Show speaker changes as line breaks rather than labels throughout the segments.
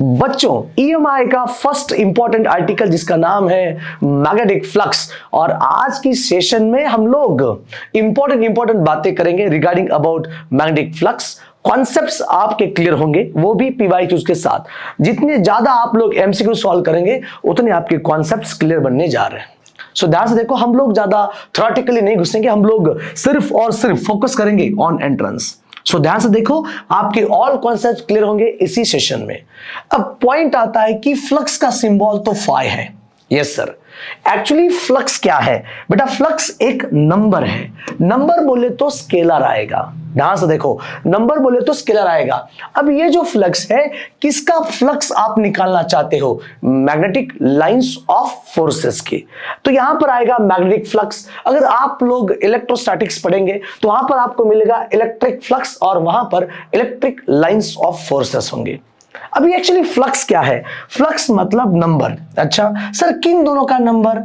बच्चों ईएमआई का first important article जिसका नाम है मैग्नेटिक फ्लक्स, और आज की सेशन में हम लोग इंपॉर्टेंट बातें करेंगे regarding about magnetic flux. Concepts आपके क्लियर होंगे, वो भी पीवाईक्यूज के साथ। जितने ज्यादा आप लोग एमसीक्यू सॉल्व करेंगे उतने आपके कॉन्सेप्ट्स क्लियर बनने जा रहे हैं। सो ध्यान से देखो, हम लोग ज्यादा थ्योरेटिकली नहीं घुसेंगे, हम लोग सिर्फ और सिर्फ फोकस करेंगे ऑन एंट्रेंस। सो ध्यान से देखो, आपके ऑल कॉन्सेप्ट क्लियर होंगे इसी सेशन में। अब पॉइंट आता है कि फ्लक्स का सिंबल तो फाई है। यस सर, एक्चुअली फ्लक्स क्या है बेटा? फ्लक्स एक नंबर है। नंबर बोले तो स्केलर आएगा। ध्यान से देखो, नंबर बोले तो स्केलर आएगा। अब ये जो फ्लक्स है, किसका फ्लक्स आप निकालना चाहते हो? मैग्नेटिक लाइंस ऑफ फोर्सेस की। तो यहां पर आएगा मैग्नेटिक फ्लक्स। अगर आप लोग इलेक्ट्रोस्टैटिक्स पढ़ेंगे तो वहां पर आपको मिलेगा इलेक्ट्रिक फ्लक्स और वहां पर इलेक्ट्रिक लाइंस ऑफ फोर्सेस होंगे। अभी एक्चुअली फ्लक्स क्या है? फ्लक्स मतलब नंबर। अच्छा सर, किन दोनों का number?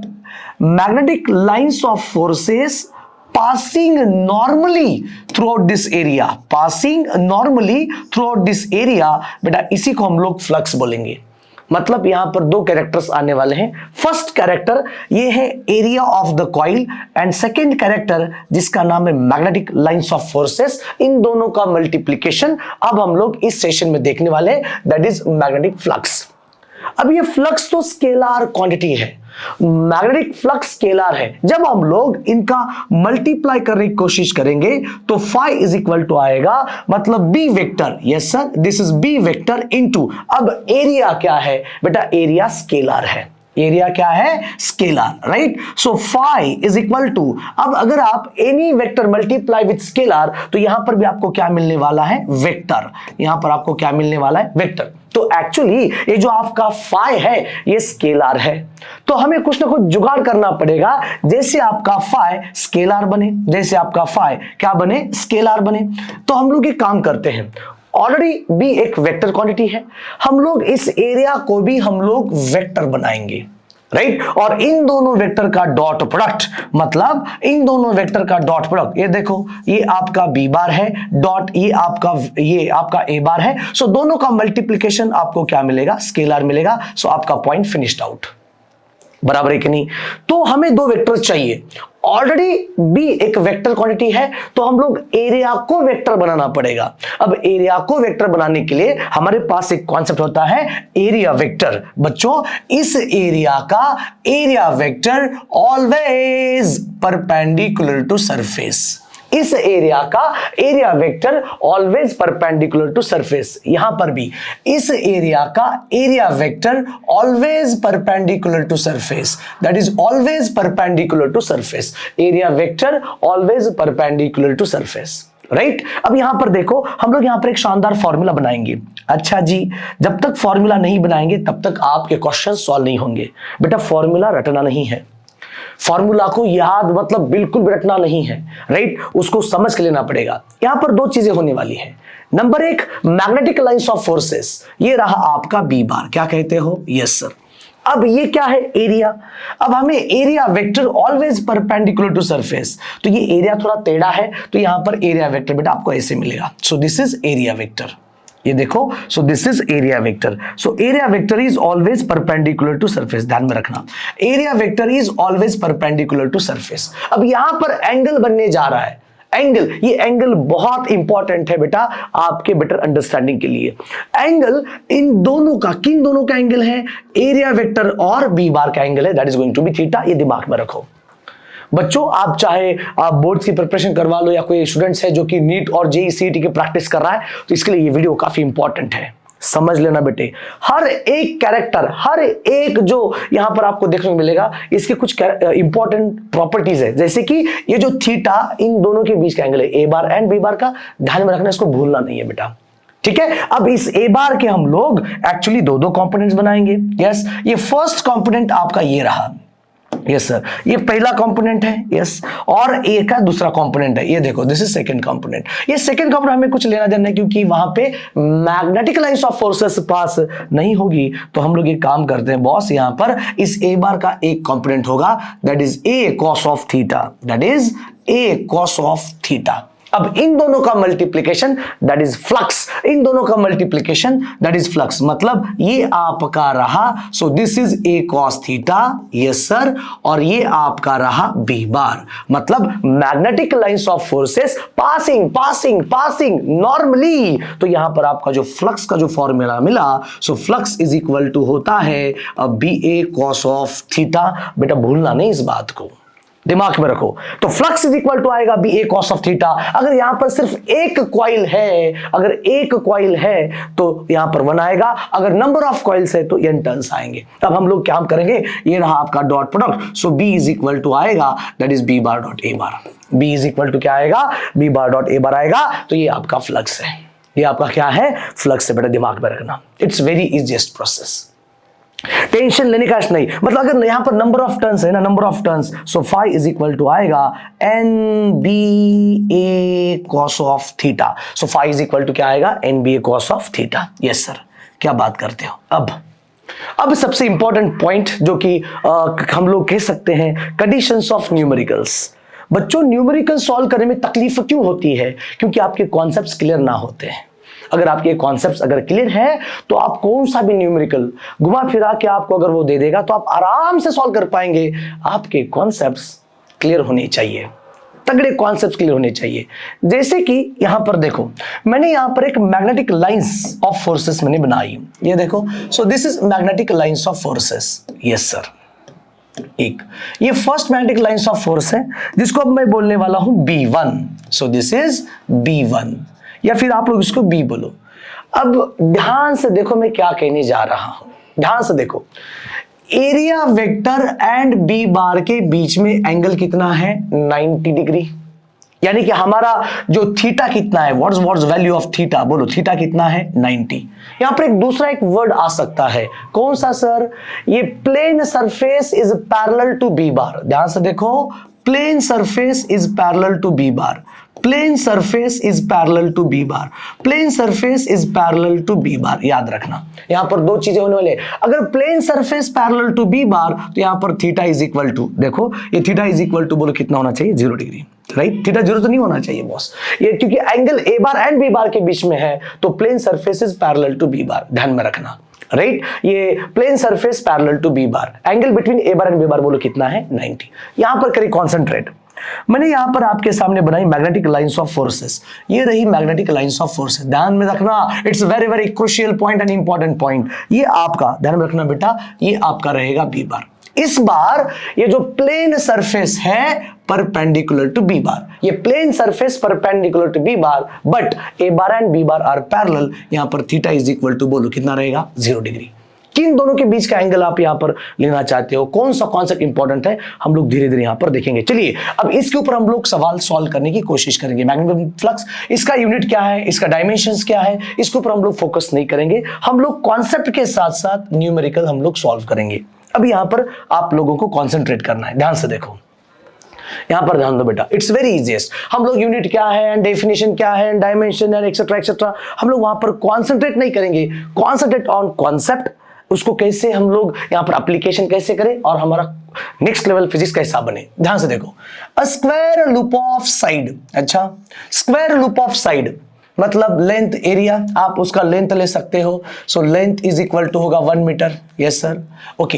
Magnetic lines of forces passing normally throughout this area, passing normally throughout this area, बेटा इसी को हम लोग फ्लक्स बोलेंगे। मतलब यहां पर दो कैरेक्टर्स आने वाले हैं। फर्स्ट कैरेक्टर ये है area of the coil, and second character जिसका नाम है मैग्नेटिक लाइंस ऑफ फोर्सेस। इन दोनों का मल्टीप्लीकेशन अब हम लोग इस सेशन में देखने वाले हैं, दैट इज मैग्नेटिक फ्लक्स। अब ये फ्लक्स तो स्केलर क्वांटिटी है, मैग्नेटिक फ्लक्स स्केलर है। जब हम लोग इनका मल्टीप्लाई करने की कोशिश करेंगे तो फाई इज इक्वल टू आएगा, मतलब B vector. Yes sir, this is B vector into, अब एरिया क्या है बेटा? एरिया स्केलर है। एरिया क्या है? Scalar, right? So phi is equal to, अब अगर आप any vector multiply with scalar तो यहां पर भी आपको क्या मिलने वाला है? वेक्टर। यहां पर आपको क्या मिलने वाला है? वेक्टर। तो एक्चुअली ये जो आपका फाई है ये स्केलर है, तो हमें कुछ ना कुछ जुगाड़ करना पड़ेगा जैसे आपका फाई स्केलर बने, जैसे आपका फाई क्या बने? स्केलर बने। तो हम लोग एक काम करते हैं, ऑलरेडी बी एक वेक्टर क्वांटिटी है, हम लोग इस एरिया को भी हम लोग वेक्टर बनाएंगे, राइट? और इन दोनों वेक्टर का डॉट प्रोडक्ट, मतलब इन दोनों वेक्टर का डॉट प्रोडक्ट, ये देखो ये आपका बी बार है, डॉट ये आपका ए बार है। सो दोनों का मल्टीप्लिकेशन आपको क्या मिलेगा? स्केलर मिलेगा। सो आपका पॉइंट फिनिश्ड आउट। बराबर है कि नहीं? तो हमें दो वेक्टर चाहिए। ऑलरेडी बी एक वेक्टर क्वांटिटी है, तो हम लोग एरिया को वेक्टर बनाना पड़ेगा। अब एरिया को वेक्टर बनाने के लिए हमारे पास एक कॉन्सेप्ट होता है एरिया वेक्टर। बच्चों इस एरिया का area vector always perpendicular to surface. इस एरिया का area vector always perpendicular to surface. यहां पर भी इस एरिया का area vector always perpendicular to surface, that is always perpendicular to surface. Area vector always perpendicular to surface, right? अब यहां पर देखो, हम लोग यहां पर एक शानदार फॉर्मूला बनाएंगे। अच्छा जी, जब तक फॉर्मूला नहीं बनाएंगे तब तक आपके क्वेश्चन सॉल्व नहीं होंगे। बेटा फॉर्मूला रटना नहीं है, फॉर्मूला को याद मतलब बिल्कुल भी रटना नहीं है, राइट? उसको समझ के लेना पड़ेगा। यहां पर दो चीजें होने वाली है। नंबर एक, मैग्नेटिक लाइंस ऑफ फोर्सेस, ये रहा आपका बी बार। क्या कहते हो? Yes sir. अब ये क्या है? एरिया। अब हमें area vector always perpendicular to surface, तो ये एरिया थोड़ा टेढ़ा है, तो यहां पर एरिया वेक्टर बेटा आपको ऐसे मिलेगा। So this is area vector. ये देखो, so this is area vector. So area vector is always perpendicular to surface. ध्यान में रखना, area vector is always perpendicular to surface. अब यहां पर एंगल बनने जा रहा है। एंगल, ये एंगल बहुत इंपॉर्टेंट है बेटा आपके बेटर अंडरस्टैंडिंग के लिए। एंगल इन दोनों का, किन दोनों का एंगल है? एरिया वेक्टर और बी बार का एंगल है, that is going to be theta. ये दिमाग में रखो बच्चों। आप चाहे आप बोर्ड्स की प्रिपरेशन करवा लो या कोई स्टूडेंट्स है जो कि नीट और जेईई सीईटी की प्रैक्टिस कर रहा है, तो इसके लिए ये वीडियो काफी इंपॉर्टेंट है। समझ लेना बेटे, हर एक कैरेक्टर, हर एक जो यहां पर आपको देखने को मिलेगा, इसके कुछ इंपॉर्टेंट प्रॉपर्टीज है। जैसे कि ये जो थीटा इन दोनों के बीच का एंगल है, ए बार एंड बी बार का, ध्यान में रखना, इसको भूलना नहीं है बेटा। ठीक है? अब इस ए बार के हम लोग एक्चुअली दो कंपोनेंट्स बनाएंगे। यस, ये फर्स्ट कंपोनेंट आपका ये रहा। यस सर, ये पहला कंपोनेंट है। यस, और ए का दूसरा कंपोनेंट है। ये देखो, दिस इज सेकंड कंपोनेंट। ये सेकंड कंपोनेंट हमें कुछ लेना देना है, क्योंकि वहां पे मैग्नेटिक लाइंस ऑफ फोर्सेस पास नहीं होगी, तो हम लोग एक काम करते हैं बॉस, यहां पर इस ए बार का एक कंपोनेंट होगा, that is a cos of theta, that is a cos of theta. अब इन दोनों का मल्टीप्लीकेशन दैट इज फ्लक्स, इन दोनों का मल्टीप्लीकेशन दैट इज फ्लक्स, मतलब ये आपका रहा, सो this is a cos theta, yes sir, और ये आपका रहा बी बार, मतलब magnetic lines of forces passing passing passing normally. तो यहां पर आपका जो फ्लक्स का जो फॉर्मूला मिला, so flux is equal to होता है B A cos of theta. बेटा भूलना नहीं इस बात को, दिमाग में रखो। तो फ्लक्स इज इक्वल टू आएगा B A cos of theta. अगर यहां पर सिर्फ एक कॉइल है, अगर एक कॉइल है तो यहां पर 1 आएगा, अगर नंबर ऑफ कॉइल्स है तो n टर्न्स आएंगे। तब हम लोग क्या करेंगे, ये रहा आपका dot product, so b is equal to आएगा that is b bar dot a bar. b is equal to क्या आएगा, b bar dot a bar आएगा। तो ये आपका फ्लक्स है, ये आपका क्या है, फ्लक्स है। बेटा दिमाग में रखना, it's very easiest process, tension लेने का नहीं। मतलब अगर यहां पर नंबर ऑफ टर्न्स है ना, number of turns, so phi is equal to आएगा N B A cos of theta. So phi is equal to क्या आएगा, N B A cos of theta. Yes sir, क्या बात करते हो। अब सबसे इंपॉर्टेंट पॉइंट जो कि हम लोग कह सकते हैं, कंडीशंस ऑफ न्यूमेरिकल्स। बच्चों न्यूमेरिकल सॉल्व करने में तकलीफ क्यों होती है, क्योंकि आपके कॉन्सेप्ट्स क्लियर ना होते हैं। अगर आपके कॉन्सेप्ट्स अगर क्लियर है तो आप कौन सा भी न्यूमेरिकल घुमा फिरा के आपको अगर वो दे देगा तो आप आराम से सॉल्व कर पाएंगे। आपके कॉन्सेप्ट्स क्लियर होने चाहिए, तगड़े कॉन्सेप्ट्स क्लियर होने चाहिए। जैसे कि यहां पर देखो, मैंने यहां पर एक मैग्नेटिक लाइंस ऑफ फोर्सेस मैंने बनाई, ये देखो। So this is magnetic lines of forces, yes sir. एक ये first magnetic lines of force है जिसको अब मैं बोलने वाला हूं B1। So this is B1, या फिर आप लोग इसको B बोलो। अब ध्यान से देखो मैं क्या कहने जा रहा हूं, ध्यान से देखो। Area vector and B bar के बीच में एंगल कितना है, 90 डिग्री। यानी कि हमारा जो थीटा कितना है, व्हाट्स वैल्यू ऑफ थीटा, बोलो थीटा कितना है, 90। यहां पर एक दूसरा एक वर्ड आ सकता है, कौन सा सर, ये plane surface is parallel to B bar. ध्यान से देखो, plane surface is parallel to B bar, plane surface is parallel to B bar, plane surface is parallel to B bar. याद रखना यहां पर दो चीजें होने वाले, अगर plane surface parallel to B bar तो यहां पर थीटा इज इक्वल टू, देखो ये थीटा इज इक्वल टू बोलो कितना होना चाहिए, 0 डिग्री, राइट। थीटा 0 तो नहीं होना चाहिए बॉस, ये क्योंकि angle A bar and B bar के बीच में है तो plane surface is parallel to B bar, ध्यान में रखना, राइट। ये plane surface parallel to B bar, angle between A bar and B bar बोलो कितना है, 90। यहां पर करिए कॉन्सेंट्रेट। मैंने यहां पर आपके सामने बनाई मैग्नेटिक लाइंस ऑफ फोर्सेस, ये रही मैग्नेटिक लाइंस ऑफ फोर्सेस। ध्यान में रखना, it's very very crucial point and important point. ये आपका ध्यान में रखना बेटा, ये आपका रहेगा B बार। इस बार ये जो प्लेन सरफेस है परपेंडिकुलर टू B बार, ये plane surface perpendicular to B bar, but A bar and B bar are parallel. यहां पर थीटा इज इक्वल टू बोलो कितना रहेगा, 0 डिग्री। किन दोनों के बीच का एंगल आप यहां पर लेना चाहते हो, कौन सा कॉन्सेप्ट इंपॉर्टेंट है, हम लोग धीरे धीरे यहां पर देखेंगे। चलिए अब इसके ऊपर हम लोग सवाल सॉल्व करने की कोशिश करेंगे। मैग्नेटिक फ्लक्स, इसका यूनिट क्या है, इसका डायमेंशंस क्या है, इसके ऊपर हम लोग फोकस नहीं करेंगे। हम लोग कॉन्सेप्ट के साथ साथ न्यूमेरिकल हम लोग सॉल्व करेंगे। अब यहां पर आप लोगों को कॉन्सेंट्रेट करना है, ध्यान से देखो, यहां पर ध्यान दो बेटा, इट्स वेरी इजीएस्ट। हम लोग यूनिट क्या है एंड डेफिनेशन क्या है, डायमेंशन एंड एक्सेट्रा एक्सेट्रा, हम लोग वहां पर कॉन्सेंट्रेट नहीं करेंगे। कॉन्सेंट्रेट ऑन कॉन्सेप्ट, उसको कैसे हम लोग यहां पर एप्लीकेशन कैसे करें और हमारा नेक्स्ट लेवल फिजिक्स कैसा बने। ध्यान से देखो, a square loop of side, अच्छा स्क्वायर लूप ऑफ साइड मतलब लेंथ एरिया, आप उसका लेंथ ले सकते हो। So length is equal to होगा 1 metre, yes sir, okay.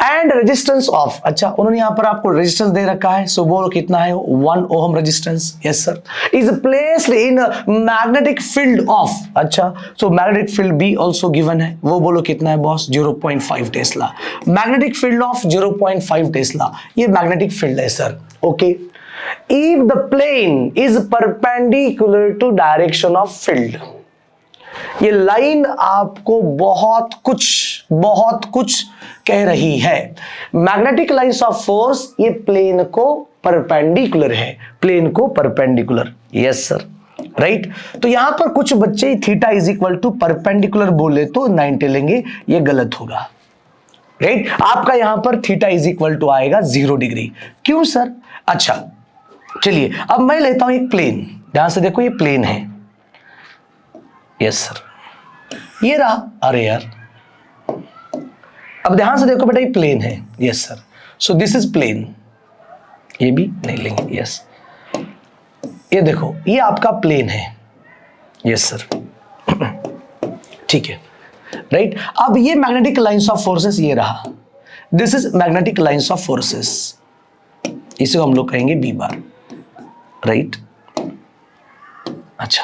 And resistance of, अच्छा उन्होंने यहां पर आपको रेजिस्टेंस दे रखा है, सो बोलो कितना है, 1 ohm resistance, yes sir. Is placed in magnetic field of, अच्छा so magnetic field B also given है, वो बोलो कितना है boss, 0.5 tesla. Magnetic field of 0.5 tesla, ये मैग्नेटिक फील्ड है sir, okay. If the plane is perpendicular to direction of field, ये line आपको बहुत कुछ कह रही है। मैग्नेटिक लाइंस ऑफ फोर्स ये प्लेन को परपेंडिकुलर है, प्लेन को परपेंडिकुलर, यस सर, राइट। तो यहां पर कुछ बच्चे theta is equal to perpendicular बोले तो 90 लेंगे, ये गलत होगा, राइट। आपका यहां पर थीटा इज इक्वल टू आएगा 0 डिग्री। क्यों सर, अच्छा चलिए अब मैं लेता हूं एक प्लेन, ध्यान से देखो ये प्लेन है, यस सर, ये रहा, अरे यार अब ध्यान से देखो बेटा ये प्लेन है, yes sir, so this is plane, ये भी नहीं लेंगे, यस। ये देखो, ये आपका प्लेन है, यस सर, ठीक है, राइट। अब ये मैग्नेटिक लाइंस ऑफ फोर्सेस ये रहा, this is magnetic lines of forces, इसे हम लोग कहेंगे बी बार, राइट। अच्छा,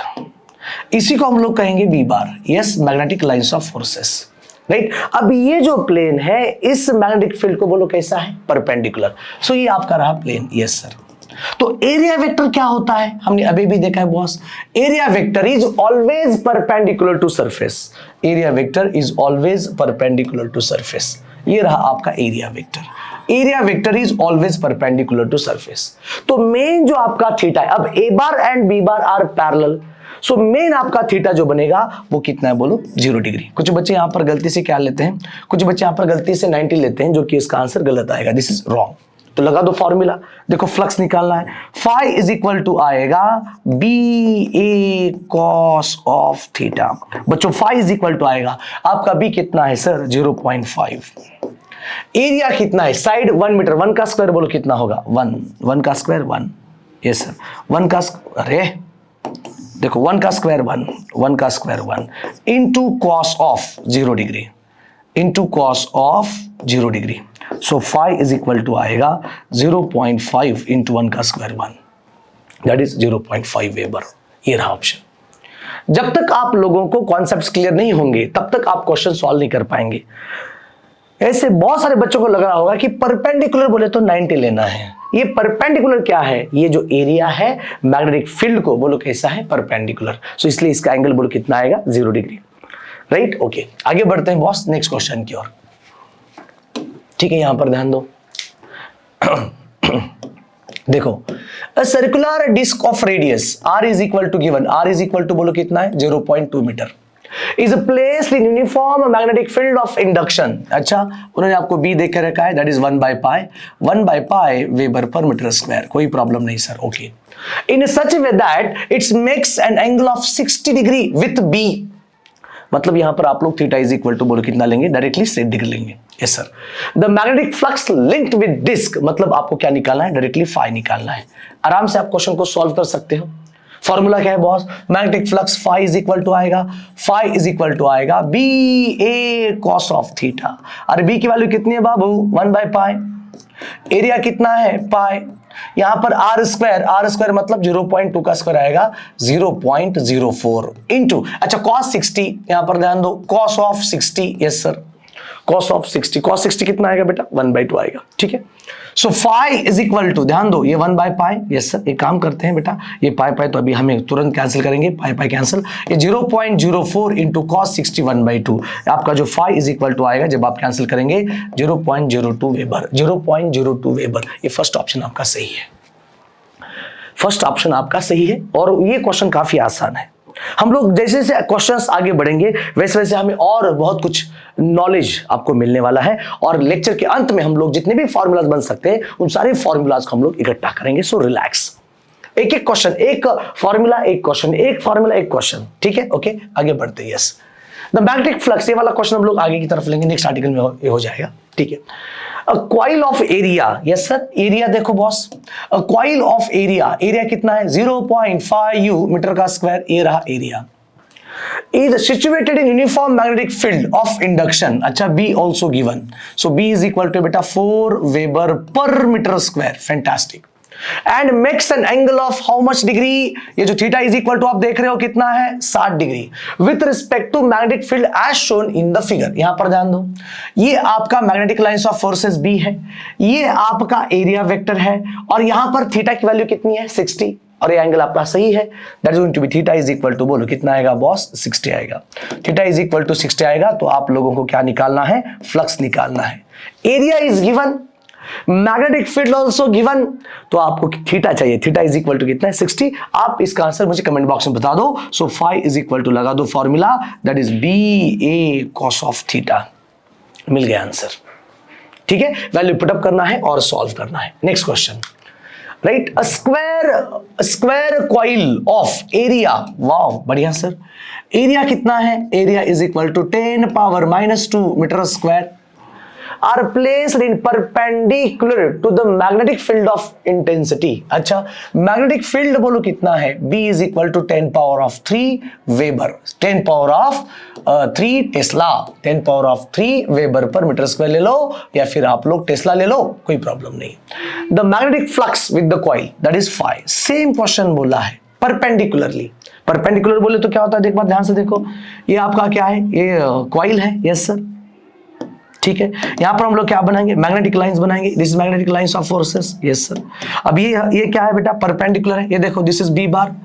इसी को हम लोग कहेंगे B bar, yes, magnetic lines of forces, right. अब ये जो प्लेन है, इस मैग्नेटिक फील्ड को बोलो कैसा है, परपेंडिकुलर। सो ये आपका रहा प्लेन, यस सर। तो एरिया वेक्टर क्या होता है, हमने अभी भी देखा है boss, area vector is always perpendicular to surface, area vector is always perpendicular to surface. ये रहा आपका area vector, area vector is always perpendicular to surface. तो मेन जो आपका थीटा है, अब A bar and B bar are parallel, so main आपका theta जो बनेगा वो कितना है बोलो, 0 डिग्री। कुछ बच्चे यहां पर गलती से क्या लेते हैं, कुछ बच्चे यहां पर गलती से 90 लेते हैं, जो कि इसका आंसर गलत आएगा, दिस इज रॉन्ग। तो लगा दो फॉर्मूला, देखो फ्लक्स निकालना है, फाई इज इक्वल टू आएगा B A cos of theta. बच्चों फाई इज इक्वल टू आएगा आपका बी कितना है सर, 0.5। एरिया कितना है, साइड 1 मीटर, 1 का स्क्वायर बोलो कितना होगा, 1 का स्क्वायर 1, यस सर, 1 का, अरे देखो 1 का स्क्वायर 1 का square 1 into cos of 0 degree, into cos of 0 degree. So phi is equal to आएगा 0.5 इंटू 1 का स्क्वायर 1, दैट इज 0.5 वेबर। ये रहा ऑप्शन। जब तक आप लोगों को कॉन्सेप्ट्स क्लियर नहीं होंगे तब तक आप क्वेश्चन सॉल्व नहीं कर पाएंगे। ऐसे बहुत सारे बच्चों को लग रहा होगा कि परपेंडिकुलर बोले तो 90 लेना है, ये परपेंडिकुलर क्या है, ये जो एरिया है मैग्नेटिक फील्ड को बोलो कैसा है, परपेंडिकुलर। सो इसलिए इसका एंगल बोलो कितना आएगा, 0 डिग्री, राइट। ओके, आगे बढ़ते हैं बॉस नेक्स्ट क्वेश्चन की ओर, ठीक है, यहां पर ध्यान दो। देखो, a circular disc of radius r is equal to given, r is equal to बोलो कितना है, 0.2 metre, is placed in uniform magnetic field of induction। अच्छा, उन्होंने आपको B देख के रखा है, that is 1 by pi weber पर मीटर स्क्वायर, कोई प्रॉब्लम नहीं sir, okay. In such a way that it makes an angle of 60 degree with B, मतलब यहां पर आप लोग थीटा इज इक्वल टू बोलो कितना लेंगे, डायरेक्टली 60 डिग्री लेंगे, yes sir. The magnetic flux linked with disc, मतलब आपको क्या निकालना है, डायरेक्टली फाई निकालना है। आराम से आप क्वेश्चन को सॉल्व कर सकते हो। फॉर्मूला क्या है boss, magnetic flux phi is equal to आएगा, फाई इज इक्वल टू आएगा B A cos of theta. अरे बी की वैल्यू कितनी है बाबू, 1 बाय पाई, एरिया कितना है पाई, यहां पर आर स्क्वायर मतलब 0.2 का स्क्वायर आएगा 0.04 इंटू, अच्छा कॉस 60, यहां पर ध्यान दो, cos of 60, yes sir, cos of 60, cos 60 कितना आएगा बेटा, 1/2 आएगा, ठीक है। So phi is equal to, ध्यान दो, ये 1 बाय पाई, यस सर, एक काम करते हैं बेटा, ये पाई तो अभी हमें तुरंत कैंसिल करेंगे, पाई कैंसिल, ये 0.04 इंटू कॉस 60 1/2, आपका जो फाई इज इक्वल टू आएगा जब आप कैंसिल करेंगे 0.02 वेबर, 0.02 वेबर। ये फर्स्ट ऑप्शन आपका सही है, फर्स्ट ऑप्शन आपका सही है, और ये क्वेश्चन काफी आसान है। हम लोग जैसे जैसे क्वेश्चंस आगे बढ़ेंगे वैसे वैसे हमें और बहुत कुछ नॉलेज आपको मिलने वाला है, और लेक्चर के अंत में हम लोग जितने भी फॉर्मूलाज बन सकते हैं उन सारे फॉर्मूलाज को हम लोग इकट्ठा करेंगे। सो रिलैक्स, एक एक क्वेश्चन, एक फॉर्मूला एक क्वेश्चन, एक फॉर्मूला एक क्वेश्चन, ठीक है, ओके, आगे बढ़ते हैं। यस, द मैग्नेटिक फ्लक्स, ये वाला क्वेश्चन हम लोग आगे की तरफ लेंगे, नेक्स्ट आर्टिकल में ये हो जाएगा, ठीक है। A coil of area, yes sir, area देखो boss, a coil of area, area कितना है 0.5 मीटर का स्क्वायर, ये रहा area, is situated in uniform magnetic field of induction। अच्छा, B also given, so B is equal to बेटा 4 weber पर metre square, fantastic, and makes an angle of how much degree, ये जो theta is equal to आप देख रहे हो कितना है 60 degree, with respect to magnetic field as shown in the figure. यहां पर ध्यान दो, ये आपका magnetic lines of forces B है, ये आपका एरिया वेक्टर है, और यहां पर थीटा की वैल्यू कितनी है 60, और ये एंगल आपका सही है, that is going to be theta is equal to, बोलो कितना आएगा बॉस, 60 आएगा। थीटा इज इक्वल टू 60 आएगा तो आप लोगों को क्या निकालना है, फ्लक्स निकालना है। Area is given, magnetic field also given, तो आपको थीटा चाहिए, थीटा इज इक्वल टू कितना है 60। आप इसका आंसर मुझे कमेंट बॉक्स में बता दो। So phi is equal to लगा दो formula, that is B A cos of theta, मिल गया आंसर, ठीक है। वैल्यू पुटअप करना है और सॉल्व करना है। Next question, right, a square coil of area, wow बढ़िया सर, एरिया कितना है, area is equal to 10⁻⁻2 meter square. Are placed in perpendicular to the magnetic field of intensity. अच्छा, मैग्नेटिक फील्ड बोलो कितना है, B is equal to 10 power of 3 weber, 10 power of 3 tesla, 10 power of 3 weber पर metre square ले लो, या फिर आप लोग टेस्ला ले लो, कोई प्रॉब्लम नहीं। The magnetic flux with the coil that is phi। Same question बोला है परपेंडिकुलरली। परपेंडिकुलर बोले तो क्या होता है, एक बार ध्यान से देखो, ये आपका क्या है, ये कॉइल है, यस सर, ठीक है। यहां पर हम लोग क्या बनाएंगे, मैग्नेटिक लाइंस बनाएंगे, this is magnetic lines of forces, yes sir. अब ये क्या है बेटा, परपेंडिकुलर है, ये देखो दिस इज बी बार,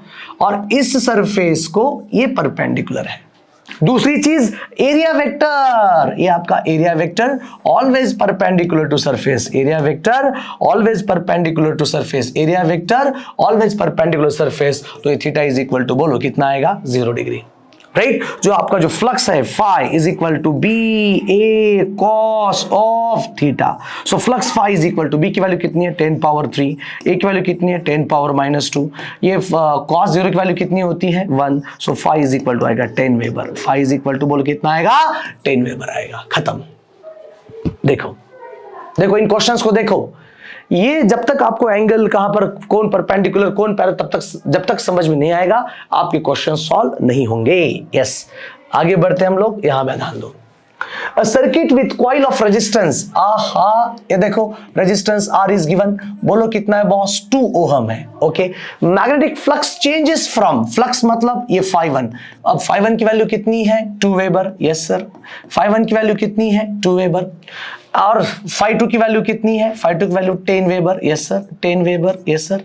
और इस सरफेस को ये परपेंडिकुलर है। दूसरी चीज एरिया वेक्टर, ये आपका area vector always perpendicular to surface, area vector always perpendicular to surface, area vector always perpendicular surface. तो ये थीटा इज इक्वल टू बोलो कितना आएगा, 0 डिग्री, राइट। जो आपका जो फ्लक्स है phi is equal to B A cos of theta. So flux phi is equal to B की वैल्यू कितनी है, 10 पावर 3, ए की वैल्यू कितनी है, 10 पावर -2, ये कॉस 0 की वैल्यू कितनी होती है, 1। So phi is equal to आएगा 10 weber, phi is equal to बोलो कितना आएगा, 10 वेबर आएगा, खत्म। देखो देखो इन क्वेश्चंस को देखो, ये जब तक आपको एंगल कहां पर, कौन परपेंडिकुलर कौन पैरेलल, तब तक जब तक समझ में नहीं आएगा आपके क्वेश्चन सॉल्व नहीं होंगे। यस, आगे बढ़ते हैं हम लोग, यहां में ध्यान दो। A circuit with coil of resistance, आहा, ये देखो रेजिस्टेंस R is given, बोलो कितना है बॉस, 2 ओहम है, okay. Magnetic flux changes from, flux मतलब ये phi1, अब phi1 की वैल्यू कितनी है, 2 वेबर, यस सर। phi1 की वैल्यू कितनी है, 2 वेबर, और phi2 की वैल्यू कितनी है, phi2 की value 10 weber, yes sir, 10 weber, yes sir.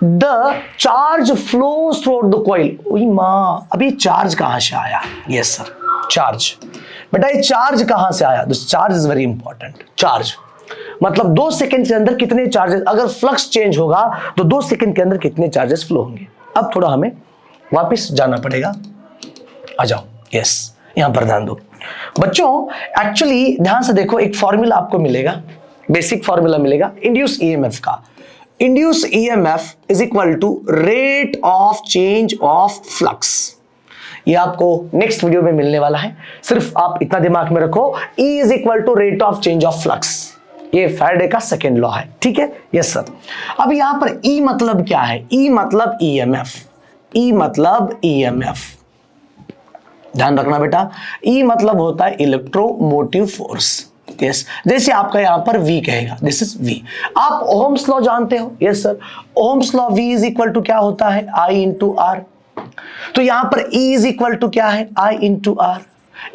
The charge flows through the coil, ओई मां, अभी चार्ज कहां से आया, यस सर, चार्ज। बेटा ये चार्ज कहां से आया, this charge is very important. Charge मतलब 2 सेकंड के अंदर कितने चार्जेस, अगर फ्लक्स चेंज होगा तो 2 सेकंड के अंदर कितने चार्जेस फ्लो होंगे। अब थोड़ा हमें वापस जाना पड़ेगा, आ जाओ, यस, यहां पर ध्यान दो बच्चों। एक्चुअली ध्यान से देखो, एक फॉर्मूला आपको मिलेगा, बेसिक फॉर्मूला मिलेगा इंड्यूस ईएमएफ का। Induce EMF is equal to rate of change of flux. ये आपको नेक्स्ट वीडियो में मिलने वाला है, सिर्फ आप इतना दिमाग में रखो, E is equal to rate of change of flux. ये फैराडे का सेकेंड लॉ है, ठीक है, यस सर। अब यहां पर E मतलब क्या है, E मतलब EMF, E मतलब EMF, ध्यान रखना बेटा। E मतलब होता है इलेक्ट्रोमोटिव फोर्स, यस। जैसे आपका यहां पर V कहेगा, दिस इज V। आप ओहम्स लॉ जानते हो, yes sir. Ohm's law V is equal to क्या होता है, I इंटू R। तो यहां पर E इज इक्वल टू क्या है, I इंटू R।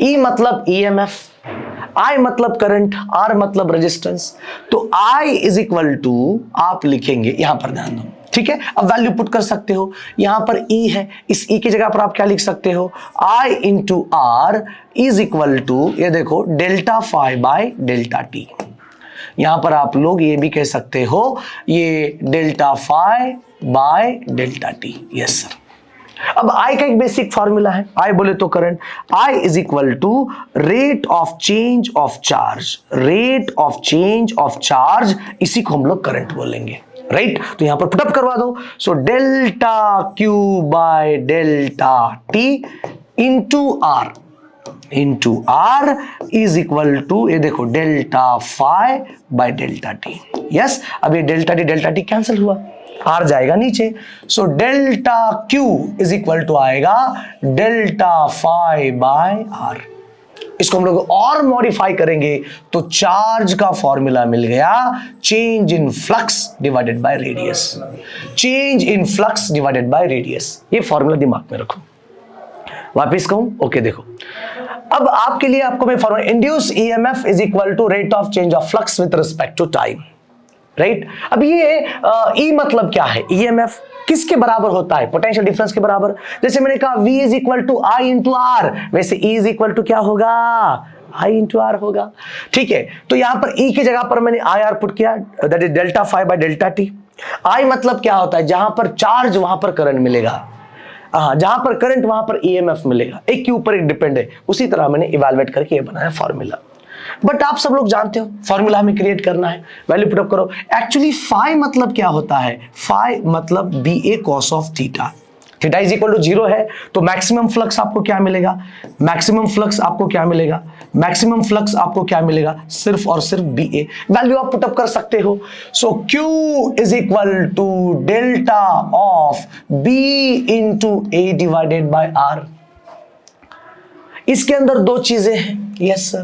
E मतलब EMF, I मतलब करंट, R मतलब रेजिस्टेंस। तो I इज इक्वल टू आप लिखेंगे, यहां पर ध्यान दो, ठीक है। अब वैल्यू पुट कर सकते हो, यहां पर E है, इस E की जगह पर आप क्या लिख सकते हो, I into R is equal to, ये देखो, delta phi by delta T. यहां पर आप लोग ये भी कह सकते हो, ये delta phi by delta T, yes sir. अब I का एक बेसिक फॉर्मूला है, I बोले तो current, I is equal to rate of change of charge, rate of change of charge, इसी को हम लोग करंट बोलेंगे, राइट। तो यहां पर पुटअप करवा दो, so delta Q by delta T into R is equal to, ये देखो, delta phi by delta T, yes. अब ये डेल्टा टी कैंसिल हुआ, आर जाएगा नीचे, so delta Q is equal to आएगा डेल्टा फाई बाय आर। इसको हम लोग और मॉडिफाई करेंगे तो चार्ज का फॉर्मूला मिल गया, change in flux divided by radius, change in flux divided by radius. ये फॉर्मूला दिमाग में रखो, वापिस कहूं, ओके। देखो अब आपके लिए आपको मैं formula, induce EMF is equal to rate of change of flux with respect to time, right. अब ये E मतलब क्या है, EMF किसके बराबर होता है, पोटेंशियल डिफरेंस के बराबर। जैसे मैंने कहा V is equal to I इंटू आर, वैसे E इज इक्वल टू क्या होगा, I इंटू आर होगा, ठीक है। तो यहां पर E की जगह पर मैंने IR पुट किया, that is delta phi by delta T. I मतलब क्या होता है, जहां पर चार्ज वहां पर करंट मिलेगा, जहां पर करंट वहां पर EMF मिलेगा, एक के ऊपर एक डिपेंड है। उसी तरह मैंने इवैल्यूएट करके ये बनाया फॉर्मूला। बट आप सब लोग जानते हो फॉर्मूला हमें क्रिएट करना है, वैल्यू पुटअप करो। एक्चुअली फाई मतलब क्या होता है, फाई मतलब B A cos of theta, theta is equal to 0 है तो मैक्सिमम फ्लक्स आपको क्या मिलेगा, मैक्सिमम फ्लक्स आपको क्या मिलेगा, मैक्सिमम फ्लक्स आपको क्या मिलेगा, सिर्फ और सिर्फ बी ए वैल्यू आप पुटअप कर सकते हो। So Q is equal to delta of B into A divided by R. इसके अंदर दो चीजें हैं, यस सर।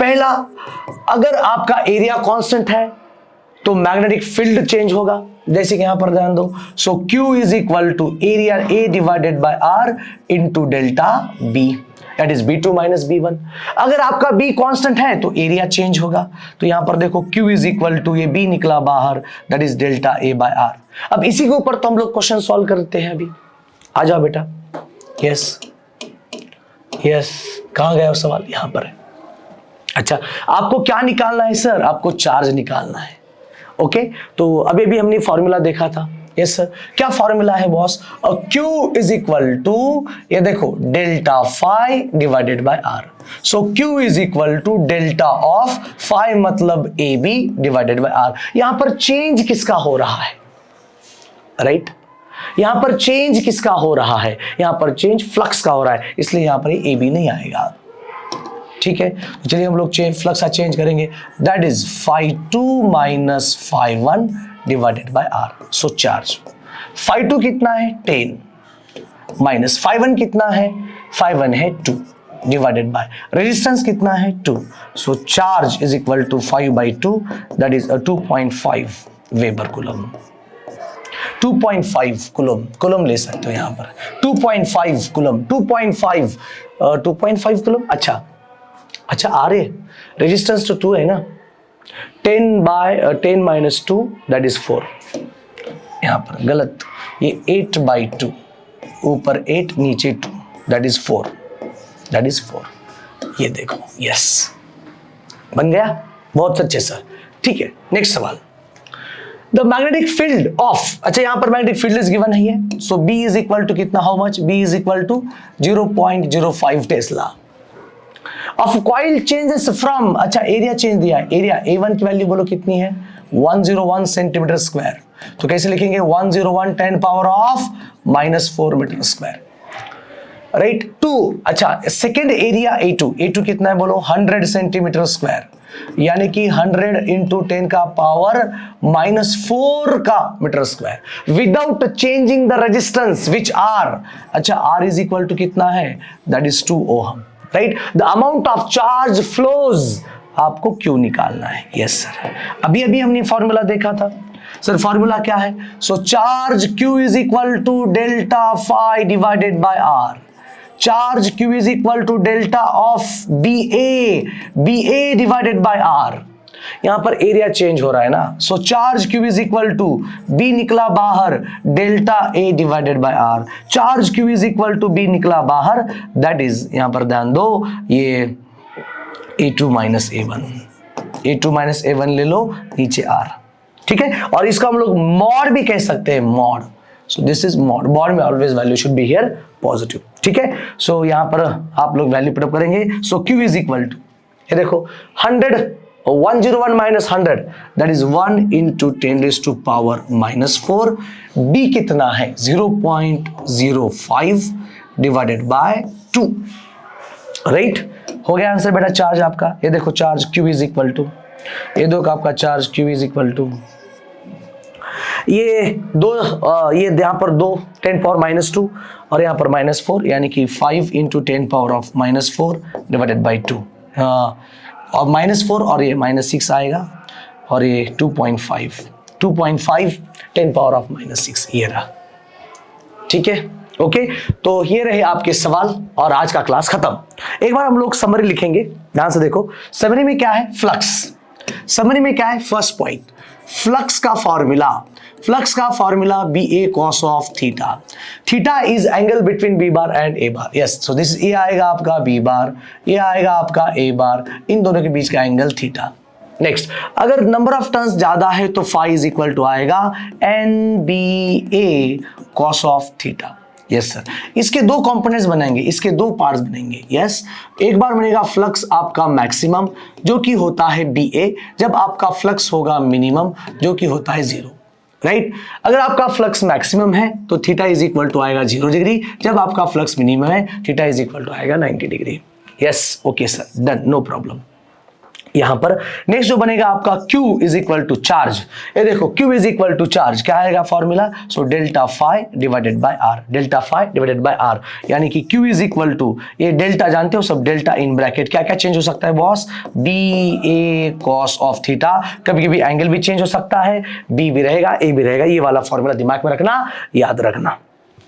पहला, अगर आपका एरिया कांस्टेंट है तो मैग्नेटिक फील्ड चेंज होगा, जैसे कि यहां पर ध्यान दो। So Q is equal to area A divided by R into delta B, that is B2 minus B1। अगर आपका B कांस्टेंट है तो एरिया चेंज होगा, तो यहां पर देखो Q इज इक्वल टू, ये B निकला बाहर, that is delta A by R। अब इसी के ऊपर तो हम लोग क्वेश्चन सॉल्व करते हैं। अभी आ जाओ बेटा। यस यस, कहां गया वो सवाल, यहां पर है। अच्छा, आपको क्या निकालना है सर, आपको चार्ज निकालना है। ओके, तो अभी भी हमने फॉर्मूला देखा था। यस सर, क्या फॉर्मूला है boss, Q is equal to, ये देखो, delta phi divided by R। So Q is equal to delta of phi मतलब AB डिवाइडेड बाय R। यहां पर चेंज किसका हो रहा है, राइट यहां पर चेंज किसका हो रहा है, यहां पर चेंज फ्लक्स का हो रहा है, इसलिए यहां पर AB नहीं आएगा। ठीक है, तो चलिए हम लोग फ्लक्स का चेंज करेंगे, that is φ2 minus φ1 divided by R। So charge φ2 कितना है 10 माइनस φ1 कितना है, φ1 है 2 डिवाइडेड बाय रेजिस्टेंस कितना है 2। So charge is equal to 5/2, that is 2.5 weber coulomb. 2.5 coulomb ले सकते हो यहां पर, 2.5 कूलम, 2.5 कूलम। अच्छा आ रहे, रेजिस्टेंस तो 2 है ना, 10 माइनस 2 दैट इज 4। यहां पर गलत, ये 8/2, ऊपर 8 नीचे 2 दैट इज 4, दैट इज 4। ये देखो, यस बन गया, बहुत अच्छे सर। ठीक है, नेक्स्ट सवाल, द मैग्नेटिक फील्ड ऑफ, अच्छा यहां पर मैग्नेटिक फील्ड इज गिवन है। So B is equal to कितना, how much, B is equal to 0.05 tesla of coil changes from, अच्छा एरिया चेंज दिया, एरिया A1 की वैल्यू बोलो कितनी है, 101 सेंटीमीटर स्क्वायर। तो कैसे लिखेंगे, 101 10 power of -4 metre square, right. 2, अच्छा सेकेंड एरिया A2 कितना है बोलो, 100 सेंटीमीटर स्क्वायर, यानी कि 100 इंटू 10 का पावर -4 का metre square, without changing the resistance which R, अच्छा R इज इक्वल टू कितना है, that is 2 ohm, right. The amount of charge flows, आपको क्यू निकालना है। यस सर, अभी हमने फॉर्मूला देखा था सर, फॉर्मूला क्या है, so charge Q is equal to delta phi divided by R। Charge Q is equal to delta of BA divided by R। यहां पर एरिया चेंज हो रहा है ना, so charge Q is equal to, B निकला बाहर, delta A divided by R। Charge Q is equal to B निकला बाहर, दैट इज, यहां पर ध्यान दो, ये A2 माइनस A1 ले लो, नीचे R। ठीक है, और इसका हम लोग मॉड भी कह सकते हैं, mod. So this is mod, mod में always value should be here positive. ठीक है, सो यहां पर आप लोग वैल्यू पुट अप करेंगे। So Q is equal to, ये देखो 101 minus 100 that is 1 into 10 raise to power -4। B कितना है, 0.05 डिवाइडेड बाय 2, राइट। हो गया आंसर बेटा चार्ज आपका। ये देखो charge Q is equal to, ये देखो आपका charge Q is equal to, ये दो, ये यहाँ पर 2 10 पावर -2 और यहाँ पर -4, यानी कि 5 into 10 power of -4 divided by 2, और -4 और ये -6 आएगा, और ये 2.5 10 पावर ऑफ -6 ये रहा। ठीक है, ओके, तो ये रहे आपके सवाल और आज का क्लास खत्म। एक बार हम लोग समरी लिखेंगे, ध्यान से देखो। समरी में क्या है, फ्लक्स। समरी में क्या है, फर्स्ट पॉइंट, फ्लक्स का formula BA cos of theta. Theta is angle between B bar and A bar. Yes, so this ये आएगा आपका B बार, ये आएगा आपका A बार, इन दोनों के बीच का एंगल थीटा। नेक्स्ट, अगर नंबर ऑफ टर्न्स ज्यादा है तो फाई इज इक्वल टू आएगा NBA cos of theta. Yes sir, इसके दो कंपोनेंट्स बनाएंगे, इसके दो पार्ट्स बनेंगे। यस, एक बार बनेगा फ्लक्स आपका मैक्सिमम जो कि होता है BA, जब आपका फ्लक्स होगा मिनिमम जो कि होता है 0। राइट। अगर आपका फ्लक्स मैक्सिमम है तो थीटा इज इक्वल टू आएगा 0 डिग्री, जब आपका फ्लक्स मिनिमम है थीटा इज इक्वल टू आएगा 90 degree. Yes, okay sir, done, no problem. यहां पर नेक्स्ट जो बनेगा आपका Q is equal to charge. ये देखो Q is equal to charge क्या आएगा formula, so delta phi divided by R, delta phi divided by R, यानी कि Q इज इक्वल टू, ये डेल्टा जानते हो सब, डेल्टा इन ब्रैकेट क्या क्या चेंज हो सकता है boss, B A cos of theta, कभी कभी एंगल भी चेंज हो सकता है, बी भी रहेगा ए भी रहेगा, ये वाला फॉर्मूला दिमाग में रखना, याद रखना,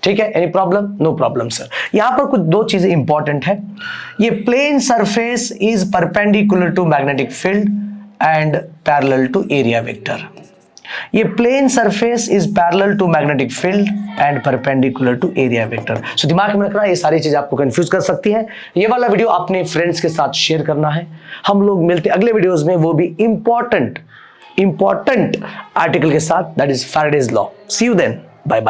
ठीक है। Any problem, no problem sir. यहां पर कुछ दो चीजें इंपॉर्टेंट है, ये plane surface is perpendicular to magnetic field and parallel to area vector. ये plane surface is parallel to magnetic field and perpendicular to area vector. So दिमाग में रखना, ये सारी चीजें आपको कंफ्यूज कर सकती है। ये वाला वीडियो अपने फ्रेंड्स के साथ शेयर करना है। हम लोग मिलते अगले वीडियोस में, वो भी इंपॉर्टेंट आर्टिकल के साथ, that is Faraday's law. See you then, bye bye.